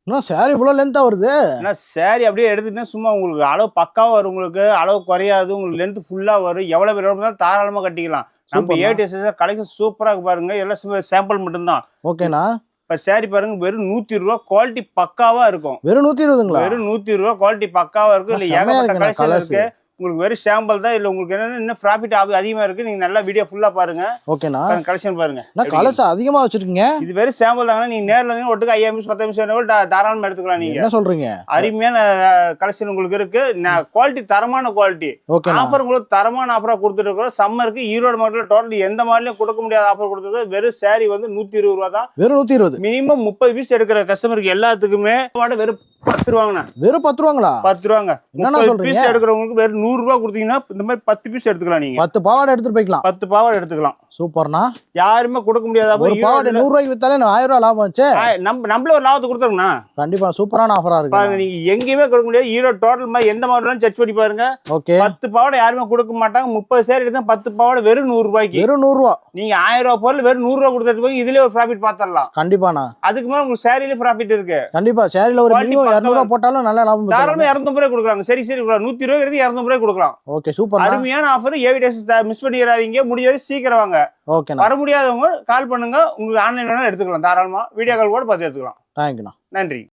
என்ன சாரி இவ்வளவு லென்த்தா வருது? ஏன்னா சாரி அப்படியே எடுத்துட்டா சும்மா உங்களுக்கு அளவு பக்காவா வரும், உங்களுக்கு அளவு குறையாது, உங்களுக்கு லென்த் ஃபுல்லா வரும், எவ்வளவு பேர் வேணும்னாலும் தாராளமா கட்டிக்கலாம். நம்ம ஏடிஎஸ் கலெக்ஷன் சூப்பரா இருக்கு பாருங்க, எல்லாம் சாம்பிள் மட்டும்தான். ஓகேண்ணா. இப்ப சாரி பாருங்க, வெறும் 120 குவாலிட்டி பக்காவா இருக்கும். வெறும் 120ங்களா? வெறும் 120 குவாலிட்டி பக்காவா இருக்கு. இல்ல ஏகப்பட்ட கலெக்ஷன் இருக்கு. உங்களுக்கு வெறும் சாம்பிள் தான். இல்ல உங்களுக்கு என்னன்னா இன்னும் ப்ராஃபிட் அதிகமா இருக்கு. நீங்க நல்லா வீடியோ ஃபுல்லா பாருங்க. ஓகேண்ணா. கலெக்ஷன் பாருங்க. நான் கலெக்ஷன் அதிகமா வச்சிருக்கீங்க. இது வெறும் சாம்பிள் தாங்க. நீங்க நேர்ல வந்து ஒட்டுக்கு 5 நிமிஷம் 10 நிமிஷம் தாராளமா எடுத்துக்கலாம். நீங்க என்ன சொல்றீங்க? அருமையான கலெக்ஷன் உங்களுக்கு இருக்கு. குவாலிட்டி தரமான குவாலிட்டி. ஆஃபர் உங்களுக்கு தரமான ஆஃபரா கொடுத்துட்டு இருக்கோம். சம்மருக்கு ஈரோடு மார்க்கெட்ல டோட்டல் எந்த மாடலையும் கொடுக்க முடியாத ஆஃபர் கொடுத்துருக்கு. வெறும் சாரி வந்து 120 ரூபா தான். வெறும் 120. மினிமம் 30 பீஸ் எடுக்கிற கஸ்டமருக்கு எல்லாத்துக்குமே வெறும் 10 ரூபாங்கண்ணா. வெறும் 10 ரூபாங்களா? 10 ரூபாங்க. 30 பீஸ் எடுக்கிறவங்களுக்கு வெறும் 100 ரூபாய் கொடுத்தீங்கன்னா இந்த மாதிரி 10 பீஸ் எடுத்துக்கலாம். நீங்க 10 பாவாடை எடுத்துட்டு போய்க்கலாம். 10 பாவாடை எடுத்துக்கலாம். சூப்பர்ண்ணா. யாருமே கொடுக்க முடியாத ஒரு பாவாடை 100 ரூபாய்க்கு வித்தாலே 1000 ரூபாய் லாபம் ஆச்சு. நம்மள ஒரு லாபத்தை கொடுத்துருங்கண்ணா. கண்டிப்பா சூப்பரான ஆஃபரா இருக்கு. பாருங்க, நீங்க எங்கேயுமே கொடுக்க முடியாது. ஈரோடு டோட்டல் மாதிரி எந்த மாடலும் செக் பண்ணி பாருங்க. ஓகே. 10 பாவாடை யாருமே கொடுக்க மாட்டாங்க. 30 சேரி எடுத்தா 10 பாவாடை வெறும் 100 ரூபாய்க்கு. வெறும் 100 ரூபாய். நீங்க 1000 ரூபாய் பொருள் வெறும் 100 ரூபாய் கொடுத்துட்டு போய் இதுலயே ஒரு ப்ராஃபிட் பாத்துறலாம். கண்டிப்பாண்ணா. அதுக்கு மேல உங்களுக்கு சாரியில ப்ராஃபிட் இருக்கு. கண்டிப்பா சாரியில ஒரு மினிமம் 200 ரூபாய் போட்டாலும் நல்ல லாபம். தாராளமா 200 ரூபாய் கொடுக்குறாங்க. சரி 120 ரூபாய் எடுத்து 200 ரூபாய் கொடுக்கலாம். Okay super. அருமையான ஆஃபர். ஏவிடேஸ் மிஸ் பண்ணிடாதீங்க. முடிஞ்ச வரை சீக்கிரம் வாங்க. ஓகே. வர முடியாதவங்க கால் பண்ணுங்க. உங்களுக்கு ஆன்லைன் வேணாலும் எடுத்துக்கலாம். தாராளமா வீடியோ கால் கூட பார்த்து எடுத்துக்கலாம். தேங்க்யூண்ணா. நன்றி.